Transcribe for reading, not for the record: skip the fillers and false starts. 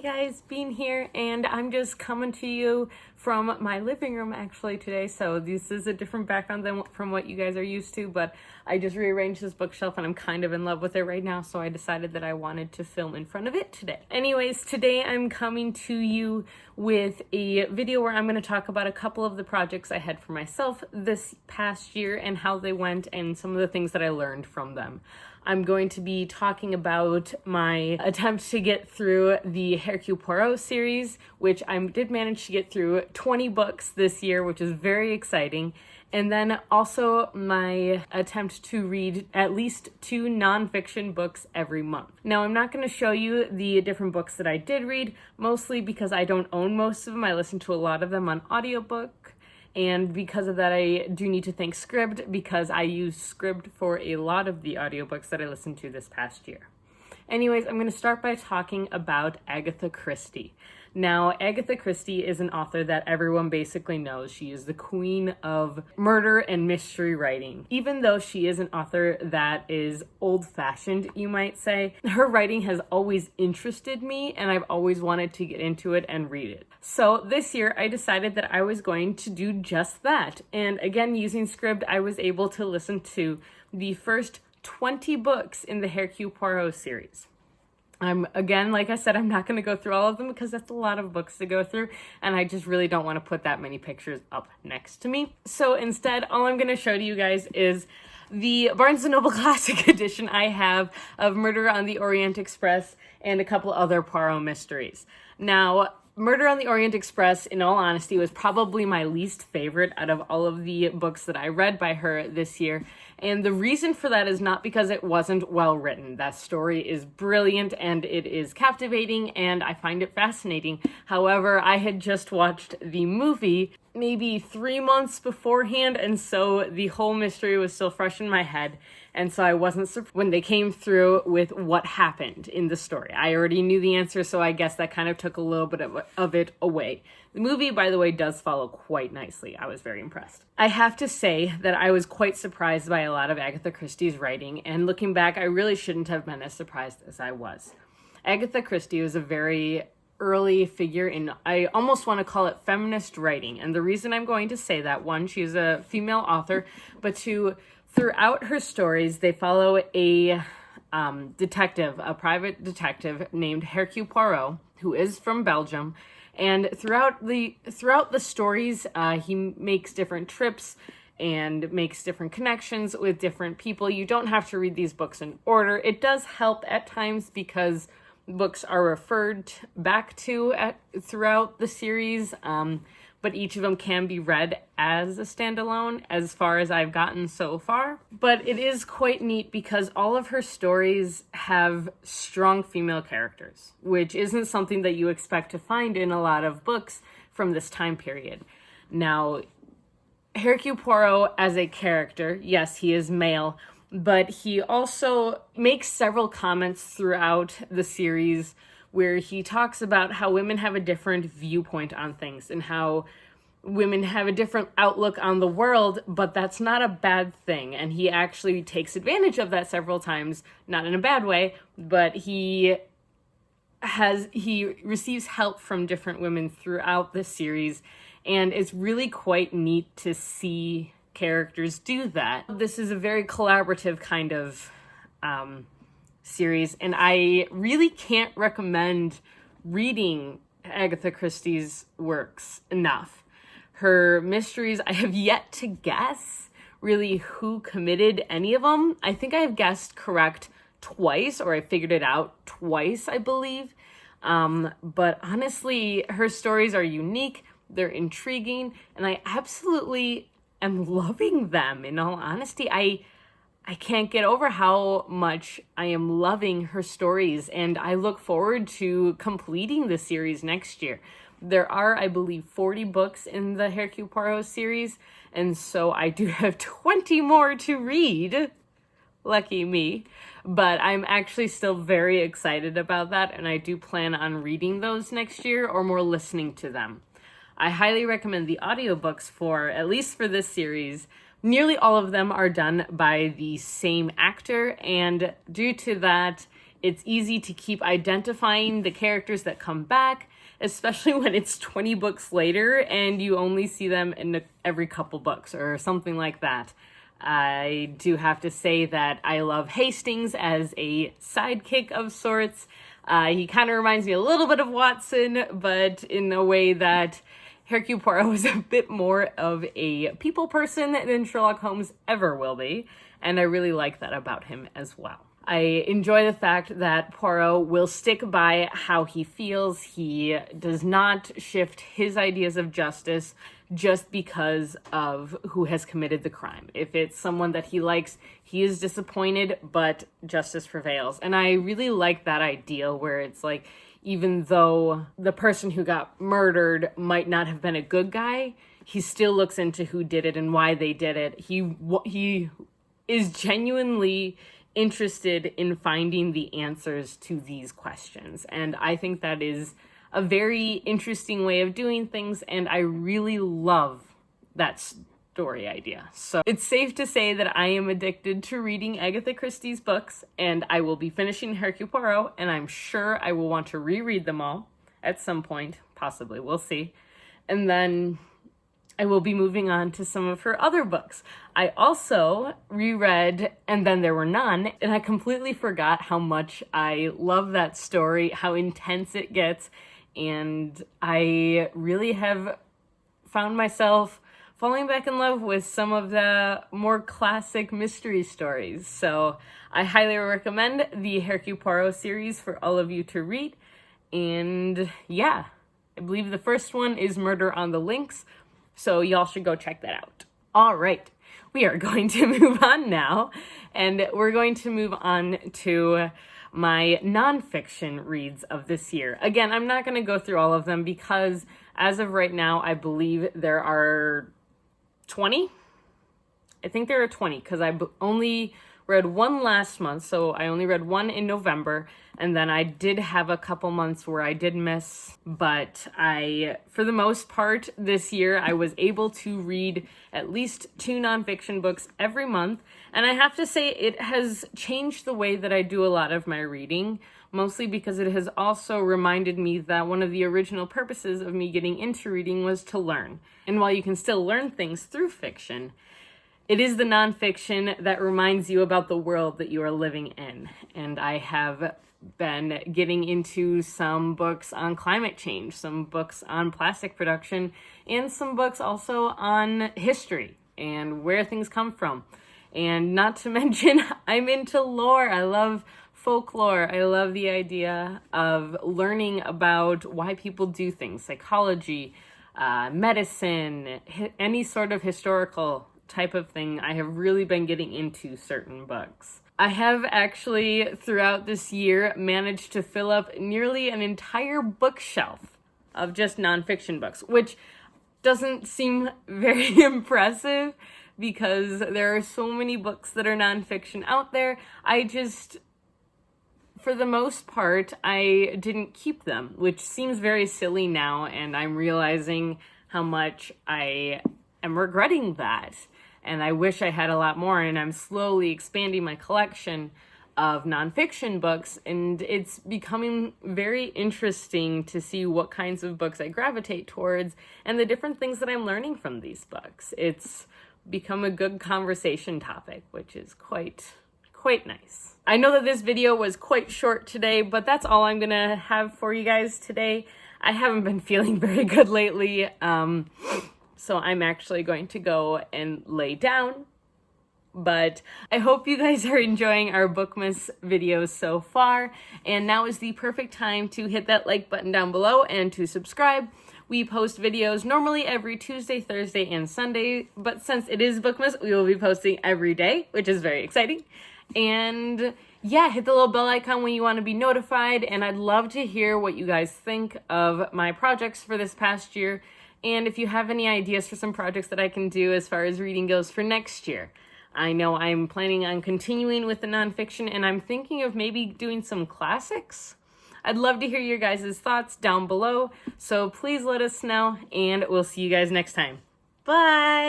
Hey guys, Bean here, and I'm just coming to you from my living room actually today. So this is a different background than from what you guys are used to, but I just rearranged this bookshelf and I'm kind of in love with it right now, so I decided that I wanted to film in front of it today. Anyways, today I'm coming to you with a video where I'm going to talk about a couple of the projects I had for myself this past year and how they went and some of the things that I learned from them. I'm going to be talking about my attempt to get through the Hercule Poirot series, which I did manage to get through 20 books this year, which is very exciting. And then also my attempt to read at least 2 nonfiction books every month. Now, I'm not going to show you the different books that I did read, mostly because I don't own most of them. I listen to a lot of them on audiobook. And because of that, I do need to thank Scribd because I use Scribd for a lot of the audiobooks that I listened to this past year. Anyways, I'm going to start by talking about Agatha Christie. Now, Agatha Christie is an author that everyone basically knows. She is the queen of murder and mystery writing. Even though she is an author that is old-fashioned, you might say, her writing has always interested me and I've always wanted to get into it and read it. So this year, I decided that I was going to do just that. And again, using Scribd, I was able to listen to the first 20 books in the Hercule Poirot series. Again, like I said, I'm not going to go through all of them because that's a lot of books to go through, and I just really don't want to put that many pictures up next to me. So instead, all I'm going to show to you guys is the Barnes & Noble Classic Edition I have of Murder on the Orient Express and a couple other Poirot mysteries. Now, Murder on the Orient Express, in all honesty, was probably my least favorite out of all of the books that I read by her this year. And the reason for that is not because it wasn't well written. That story is brilliant and it is captivating and I find it fascinating. However, I had just watched the movie maybe 3 months beforehand, and so the whole mystery was still fresh in my head. And so I wasn't surprised when they came through with what happened in the story. I already knew the answer, so I guess that kind of took a little bit of it away. The movie, by the way, does follow quite nicely. I was very impressed. I have to say that I was quite surprised by a lot of Agatha Christie's writing, and looking back, I really shouldn't have been as surprised as I was. Agatha Christie was a very early figure in, I almost want to call it feminist writing. And the reason I'm going to say that, one, she's a female author, but two, throughout her stories, they follow a detective, a private detective named Hercule Poirot, who is from Belgium. And throughout the stories, he makes different trips and makes different connections with different people. You don't have to read these books in order. It does help at times because books are referred back to throughout the series, but each of them can be read as a standalone as far as I've gotten so far. But it is quite neat because all of her stories have strong female characters, which isn't something that you expect to find in a lot of books from this time period. Now, Hercule Poirot as a character, yes, he is male, but he also makes several comments throughout the series where he talks about how women have a different viewpoint on things and how women have a different outlook on the world, but that's not a bad thing. And he actually takes advantage of that several times, not in a bad way, but he receives help from different women throughout the series, and it's really quite neat to see characters do that. This is a very collaborative kind of series, and I really can't recommend reading Agatha Christie's works enough. Her mysteries, I have yet to guess really who committed any of them. I think I have guessed correct twice, or I figured it out twice, I believe. But honestly, her stories are unique, they're intriguing, and I absolutely am loving them. In all honesty, I can't get over how much I am loving her stories, and I look forward to completing the series next year. There are, I believe, 40 books in the Hercule Poirot series, and so I do have 20 more to read. Lucky me. But I'm actually still very excited about that, and I do plan on reading those next year, or more listening to them. I highly recommend the audiobooks for, at least for this series. Nearly all of them are done by the same actor, and due to that, it's easy to keep identifying the characters that come back, especially when it's 20 books later and you only see them in every couple books or something like that. I do have to say that I love Hastings as a sidekick of sorts. He kind of reminds me a little bit of Watson, but in a way that Hercule Poirot was a bit more of a people person than Sherlock Holmes ever will be, and I really like that about him as well. I enjoy the fact that Poirot will stick by how he feels. He does not shift his ideas of justice just because of who has committed the crime. If it's someone that he likes, he is disappointed, but justice prevails. And I really like that ideal where it's like, even though the person who got murdered might not have been a good guy, he still looks into who did it and why they did it. He is genuinely interested in finding the answers to these questions. And I think that is a very interesting way of doing things, and I really love that story idea. So it's safe to say that I am addicted to reading Agatha Christie's books, and I will be finishing Hercule Poirot, and I'm sure I will want to reread them all at some point, possibly, we'll see. And then I will be moving on to some of her other books. I also reread And Then There Were None, and I completely forgot how much I love that story, how intense it gets, and I really have found myself falling back in love with some of the more classic mystery stories. So I highly recommend the Hercule Poirot series for all of you to read. And yeah, I believe the first one is Murder on the Links, so y'all should go check that out. All right, we are going to move on now, and we're going to move on to my nonfiction reads of this year. Again, I'm not going to go through all of them because as of right now, I believe there are 20. I think there are 20 because I only read one last month, so I only read one in November, and then I did have a couple months where I did miss, but for the most part, this year, I was able to read at least 2 nonfiction books every month, and I have to say it has changed the way that I do a lot of my reading, mostly because it has also reminded me that one of the original purposes of me getting into reading was to learn. And while you can still learn things through fiction, it is the nonfiction that reminds you about the world that you are living in. And I have been getting into some books on climate change, some books on plastic production, and some books also on history and where things come from. And not to mention, I'm into lore. I love folklore. I love the idea of learning about why people do things, psychology, medicine, any sort of historical type of thing. I have really been getting into certain books. I have actually, throughout this year, managed to fill up nearly an entire bookshelf of just nonfiction books, which doesn't seem very impressive because there are so many books that are nonfiction out there. For the most part, I didn't keep them, which seems very silly now, and I'm realizing how much I am regretting that. And I wish I had a lot more, and I'm slowly expanding my collection of nonfiction books, and it's becoming very interesting to see what kinds of books I gravitate towards and the different things that I'm learning from these books. It's become a good conversation topic, which is quite nice. I know that this video was quite short today, but that's all I'm gonna have for you guys today. I haven't been feeling very good lately, so I'm actually going to go and lay down. But I hope you guys are enjoying our Bookmas videos so far. And now is the perfect time to hit that like button down below and to subscribe. We post videos normally every Tuesday, Thursday, and Sunday. But since it is Bookmas, we will be posting every day, which is very exciting. And yeah, hit the little bell icon when you want to be notified. And I'd love to hear what you guys think of my projects for this past year. And if you have any ideas for some projects that I can do as far as reading goes for next year. I know I'm planning on continuing with the nonfiction, and I'm thinking of maybe doing some classics. I'd love to hear your guys' thoughts down below, so please let us know, and we'll see you guys next time. Bye!